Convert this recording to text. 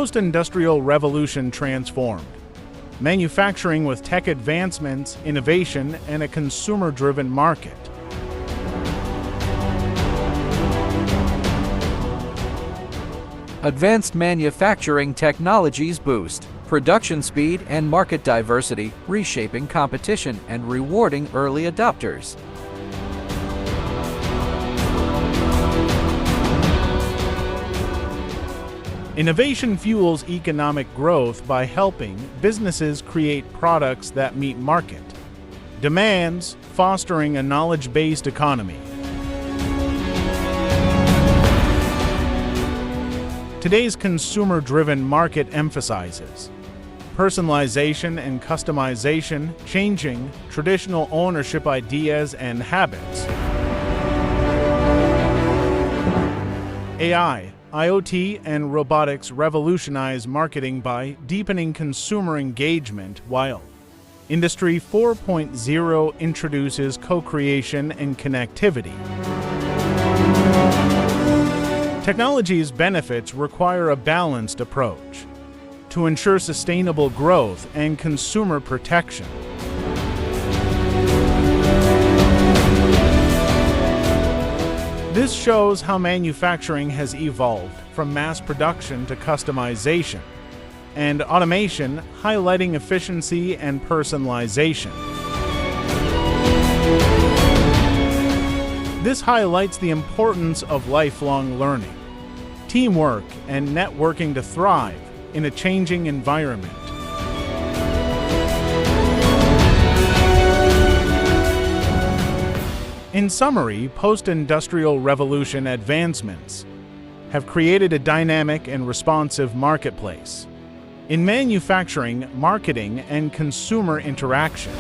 post-industrial revolution transformed manufacturing with tech advancements, innovation, and a consumer-driven market. Advanced manufacturing technologies boost production speed and market diversity, reshaping competition and rewarding early adopters. Innovation fuels economic growth by helping businesses create products that meet market demands, fostering a knowledge-based economy. Today's consumer-driven market emphasizes personalization and customization, changing traditional ownership ideas and habits. AI, IoT, and robotics revolutionize marketing by deepening consumer engagement, while Industry 4.0 introduces co-creation and connectivity. Technology's benefits require a balanced approach to ensure sustainable growth and consumer protection. This shows how manufacturing has evolved from mass production to customization and automation, highlighting efficiency and personalization. This highlights the importance of lifelong learning, teamwork, and networking to thrive in a changing environment. In summary, post-industrial revolution advancements have created a dynamic and responsive marketplace in manufacturing, marketing, and consumer interaction.